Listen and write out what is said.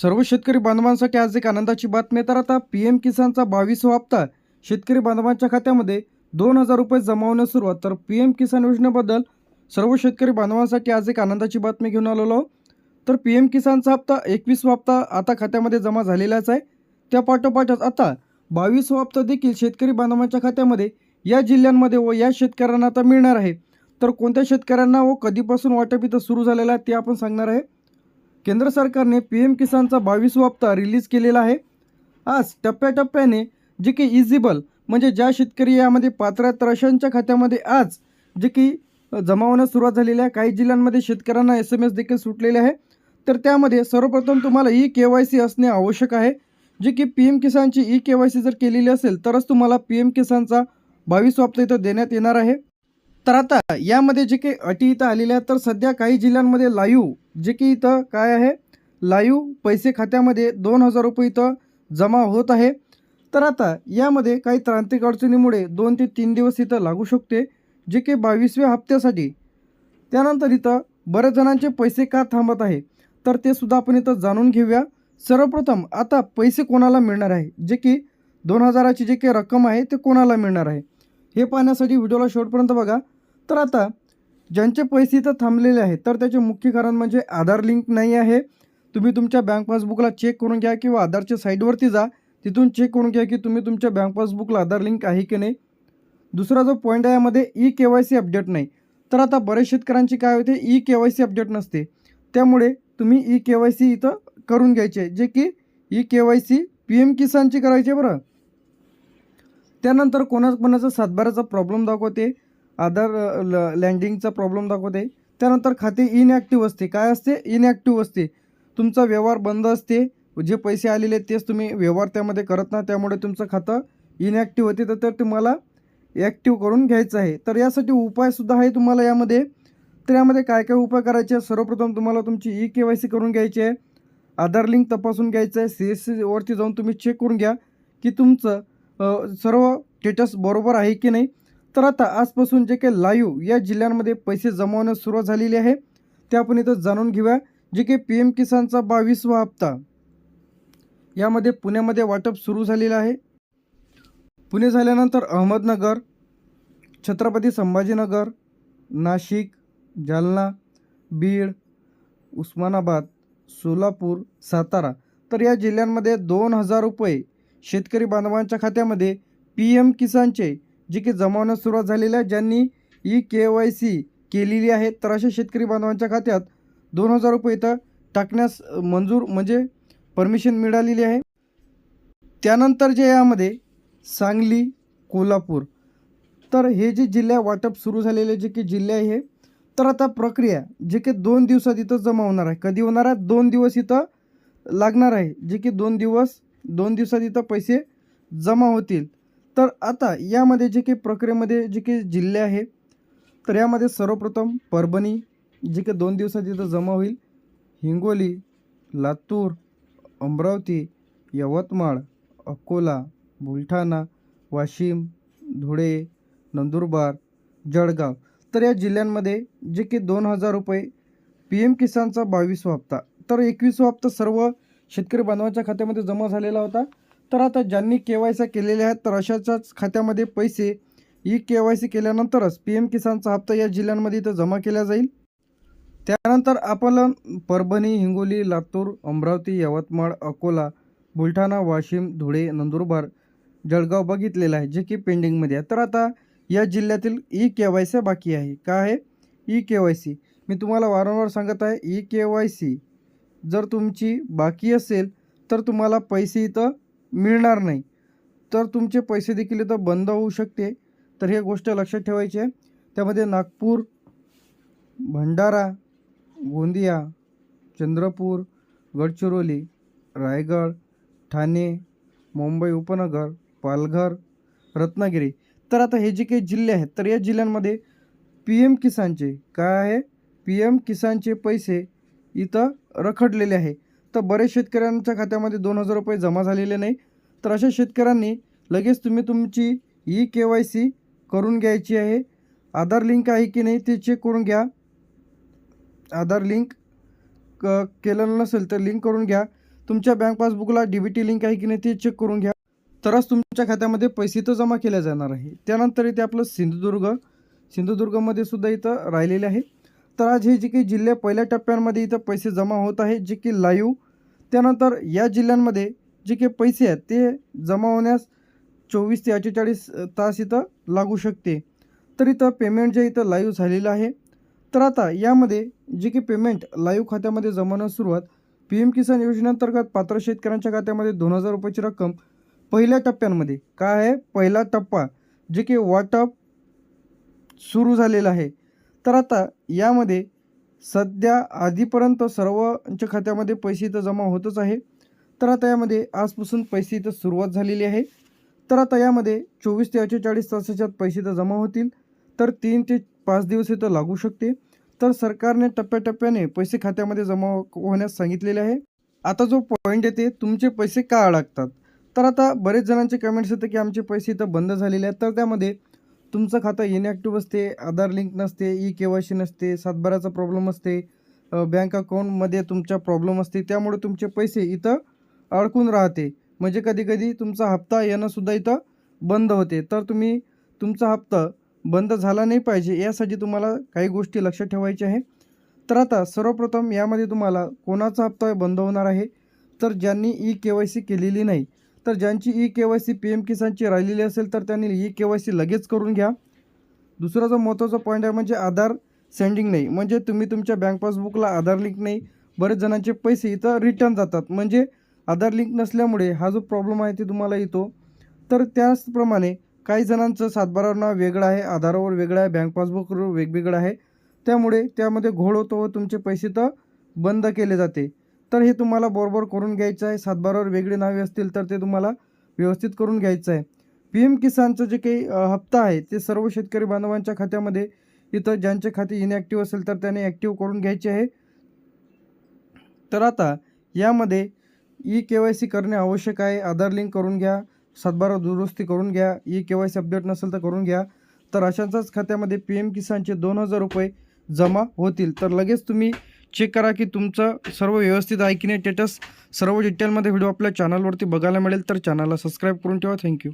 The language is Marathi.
सर्व शेतकरी बांधवांसाठी आज एक आनंदाची बातमी. तर आता पी एम किसानचा 22वा हप्ता शेतकरी बांधवांच्या खात्यामध्ये 2,000 रुपये जमा होण्यास सुरुवात. तर पी एम किसान योजनेबद्दल सर्व शेतकरी बांधवांसाठी आज एक आनंदाची बातमी घेऊन आलेलो आहोत. तर पी एम किसानचा हप्ता 21वा हप्ता आता खात्यामध्ये जमा झालेलाच आहे. त्या पाठोपाठच आता 22वा हप्ता देखील शेतकरी बांधवांच्या खात्यामध्ये या जिल्ह्यांमध्ये व या शेतकऱ्यांना आता मिळणार आहे. तर कोणत्या शेतकऱ्यांना व कधीपासून वाटप इथं सुरू झालेलं आहे ते आपण सांगणार आहे. केंद्र सरकारने पी एम किसानचा 22वा हप्ता रिलीज केलेला आहे. आज टप्प्याटप्प्याने जे की इजिबल म्हणजे ज्या शेतकरी यामध्ये पात्र आहेत तर अशांच्या खात्यामध्ये आज जे की जमा होण्यास सुरुवात झालेली आहे. काही जिल्ह्यांमध्ये शेतकऱ्यांना SMS देखील सुटलेले आहे. तर त्यामध्ये सर्वप्रथम तुम्हाला KYC असणे आवश्यक आहे. जे की पी एम किसानची KYC जर केलेली असेल तरच तुम्हाला पी एम किसानचा 22वा हप्ता इथं देण्यात येणार आहे. तर आता यामध्ये जे काही अटी इथं आलेल्या आहेत तर सध्या काही जिल्ह्यांमध्ये लाईव्ह जे की इथं काय आहे लाईव्ह पैसे खात्यामध्ये 2,000 रुपये इथं जमा होत आहे. तर आता यामध्ये काही तांत्रिक अडचणीमुळे 2 ते 3 दिवस इथं लागू शकते जे की 22व्या हप्त्यासाठी. त्यानंतर इथं बऱ्याच जणांचे पैसे का थांबत आहे तर ते सुद्धा आपण इथं जाणून घेऊया. सर्वप्रथम आता पैसे कोणाला मिळणार आहे, जे की 2,000ची जे काही रक्कम आहे ते कोणाला मिळणार आहे हे पाहण्यासाठी व्हिडिओला शेवटपर्यंत बघा. तर आता ज्यांचे पैसे इथं थांबलेले आहेत तर त्याचे मुख्य कारण म्हणजे आधार लिंक नाही आहे. तुम्ही तुमच्या बँक पासबुकला चेक करून घ्या किंवा आधारच्या साईटवरती जा, तिथून चेक करून घ्या की तुम्ही तुमच्या बँक पासबुकला आधार लिंक आहे की नाही. दुसरा जो पॉईंट आहे यामध्ये KYC अपडेट नाही. तर आता बरेच शेतकऱ्यांची काय होते KYC अपडेट नसते, त्यामुळे तुम्ही KYC इथं करून घ्यायचे, जे की KYC पी एम किसानची करायची बरं. त्यानंतर कोणाचा सातबाराचा प्रॉब्लेम दाखवते, आधार लँडिंगचा प्रॉब्लेम दाखवते. त्यानंतर खाते इनॲक्टिव्ह असते. काय असते इनॲक्टिव्ह असते, तुमचा व्यवहार बंद असते, जे पैसे आलेले तेच तुम्ही व्यवहार त्यामध्ये करत नाही, त्यामुळे तुमचं खातं इनॲक्टिव्ह होते. तर तुम्हाला ॲक्टिव्ह करून घ्यायचं आहे. तर यासाठी उपायसुद्धा आहे तुम्हाला यामध्ये. तर यामध्ये काय काय उपाय करायचे आहे, सर्वप्रथम तुम्हाला तुमची KYC करून घ्यायची आहे, आधार लिंक तपासून घ्यायचं आहे, CSC वरती जाऊन तुम्ही चेक करून घ्या की तुमचं सर्व स्टेटस बरोबर आहे की नाही. तर आता आजपासून जे काही लाईव्ह या जिल्ह्यांमध्ये पैसे जमवण्यास सुरुवात झालेली आहे ते आपण इथं जाणून घेऊया. जे काही पी एम किसानचा 22वा हप्ता यामध्ये पुण्यामध्ये वाटप सुरू झालेलं आहे. पुणे झाल्यानंतर अहमदनगर, छत्रपती संभाजीनगर, नाशिक, जालना, बीड, उस्मानाबाद, सोलापूर, सातारा तर या जिल्ह्यांमध्ये 2,000 रुपये शेतकरी बांधवांच्या खात्यामध्ये पी एम किसानचे जे की जमावण्यास सुरुवात झालेली आहे. ज्यांनी KYC केलेली आहे तर अशा शेतकरी बांधवांच्या खात्यात 2,000 रुपये इथं टाकण्यास मंजूर म्हणजे परमिशन मिळालेली आहे. त्यानंतर जे यामध्ये सांगली, कोल्हापूर तर हे जे जिल्हे वाटप सुरू झालेले जे की जिल्हे आहे, तर आता प्रक्रिया जे की 2 दिवसात इथं जमा होणार आहे. कधी होणार आहे, 2 दिवस इथं लागणार आहे, जे की 2 दिवसात इथं पैसे जमा होतील. तर आता यामध्ये जे काही प्रक्रियेमध्ये जे काही जिल्हे आहे तर यामध्ये सर्वप्रथम परभणी जे की 2 दिवसात इथं जमा होईल, हिंगोली, लातूर, अमरावती, यवतमाळ, अकोला, बुलढाणा, वाशिम, धुळे, नंदुरबार, जळगाव तर या जिल्ह्यांमध्ये जे की 2,000 रुपये पी एम किसानचा 22वा हप्ता. तर 21वा हप्ता सर्व शेतकरी बांधवांच्या खात्यामध्ये जमा झालेला होता. तर आता ज्यांनी KYC केलेले आहेत तर अशाच्याच खात्यामध्ये पैसे KYC केल्यानंतरच पी एम किसानचा हप्ता या जिल्ह्यांमध्ये इथं जमा केला जाईल. त्यानंतर आपण परभणी, हिंगोली, लातूर, अमरावती, यवतमाळ, अकोला, बुलढाणा, वाशिम, धुळे, नंदुरबार, जळगाव बघितलेलं आहे जे की पेंडिंगमध्ये आहे. तर आता या जिल्ह्यातील KYC बाकी आहे. काय आहे KYC? मी तुम्हाला वारंवार सांगत आहे KYC जर तुमची बाकी असेल तर तुम्हाला पैसे इथं मिळणार नाही, तर तुमचे पैसे देखील इथं बंद होऊ शकते. तर हे गोष्ट लक्षात ठेवायची आहे. त्यामध्ये नागपूर, भंडारा, गोंदिया, चंद्रपूर, गडचिरोली, रायगड, ठाणे, मुंबई उपनगर, पालघर, रत्नागिरी तर आता हे जे काही जिल्हे आहेत तर या जिल्ह्यांमध्ये पी एम किसानचे काय आहे पी एम किसानचे पैसे इथं रखडलेले आहे. तर बरेच शेतकऱ्यांच्या खात्यामध्ये 2,000 रुपये जमा झालेले नाही. तर अशा शेतकऱ्यांनी लगेच तुम्ही तुमची KYC करून घ्यायची आहे. आधार लिंक आहे की नाही ते चेक करून घ्या. आधार लिंक केलेलं नसेल तर लिंक करून घ्या. तुमच्या बँक पासबुकला DBT लिंक आहे की नाही ते चेक करून घ्या, तरच तुमच्या खात्यामध्ये पैसे इथं जमा केले जाणार आहे. त्यानंतर इथे आपलं सिंधुदुर्गमध्ये सुद्धा इथं राहिलेले आहे. तर आज हे जे काही जिल्हे पहिल्या टप्प्यांमध्ये इथं पैसे जमा होत आहेत, जे की लाईव्ह. त्यानंतर या जिल्ह्यांमध्ये जे काही पैसे आहेत ते जमा होण्यास 24 ते 48 तास इथं लागू शकते. तर इथं पेमेंट जे इथं लाईव्ह झालेलं आहे. तर आता यामध्ये जे काही पेमेंट लाईव्ह खात्यामध्ये जमवण्यास सुरुवात, PM किसान योजनेअंतर्गत पात्र शेतकऱ्यांच्या खात्यामध्ये 2,000 रुपयाची रक्कम पहिल्या टप्प्यांमध्ये काय आहे, पहिला टप्पा जे की वाटप सुरू झालेला आहे. तर आता यामध्ये सध्या आधीपर्यंत सर्वांच्या खात्यामध्ये पैसे इथं जमा होतच आहे. तर आता यामध्ये आजपासून पैसे इथं सुरुवात झालेली आहे. तर आता यामध्ये 24 ते 48 तासाच्या आत पैसे इथं जमा होतील. तर 3 ते 5 दिवस इथं लागू शकते. तर सरकारने टप्प्याटप्प्याने पैसे खात्यामध्ये जमा होण्यास सांगितलेले आहे. आता जो पॉईंट येते, तुमचे पैसे का अडकतात. तर आता बरेच जणांचे कमेंट्स येतं की आमचे पैसे इथं बंद झालेले आहेत. तर त्यामध्ये तुमचं खातं इनॅक्टिव्ह असते, आधार लिंक नसते, eKYC नसते, सातबाराचा प्रॉब्लेम असते, बँक अकाउंटमध्ये तुमच्या प्रॉब्लेम असते, त्यामुळे तुमचे पैसे इथं अडकून राहते. म्हणजे कधी-कधी तुमचा हप्ता येणंसुद्धा इथं बंद होते. तर तुम्ही तुमचा हप्ता बंद झाला नाही पाहिजे यासाठी तुम्हाला काही गोष्टी लक्षात ठेवायच्या आहे. तर आता सर्वप्रथम यामध्ये तुम्हाला कोणाचा हप्ता बंद होणार आहे, तर ज्यांनी eKYC केलेली नाही. तर ज्यांची eKYC PM किसानची राहिलेली असेल तर त्यांनी eKYC लगेच करून घ्या. दुसरा जो महत्त्वाचा पॉईंट आहे म्हणजे आधार सेंडिंग नाही, म्हणजे तुम्ही तुमच्या बँक पासबुकला आधार लिंक नाही. बरेच जणांचे पैसे इथं रिटर्न जातात, म्हणजे आधार लिंक नसल्यामुळे हा जो प्रॉब्लेम आहे ते तुम्हाला येतो. तर त्याचप्रमाणे काही जणांचं सातबारावर नाव वेगळं आहे, आधारावर वेगळं आहे, बँक पासबुकवर वेगवेगळं आहे, त्यामुळे त्यामध्ये घोळ होतो व तुमचे पैसे तर बंद केले जाते. तर हे तुम्हाला बरोबर करून घ्यायचं आहे. सातबारावर वेगळी नावे असतील तर ते तुम्हाला व्यवस्थित करून घ्यायचं आहे. PM किसानचं जे काही हप्ता आहे ते सर्व शेतकरी बांधवांच्या खात्यामध्ये इथं ज्यांचे खाते इनॅक्टिव्ह असेल तर त्याने ॲक्टिव्ह करून घ्यायचे आहे. तर आता यामध्ये eKYC करणे आवश्यक आहे. आधार लिंक करून घ्या, सातबारा दुरुस्ती करून घ्या, eKYC अपडेट नसेल तर करून घ्या. तर अशांच्याच खात्यामध्ये PM किसानचे 2,000 रुपये जमा होतील. तर लगेच तुम्ही चेक करा की तुमचं सर्व व्यवस्थित आहे की नाही. सर्व डिटेलमध्ये व्हिडिओ आपल्या चॅनलवरती बघायला मिळेल. तर चॅनलला सबस्क्राईब करून ठेवा. थँक्यू.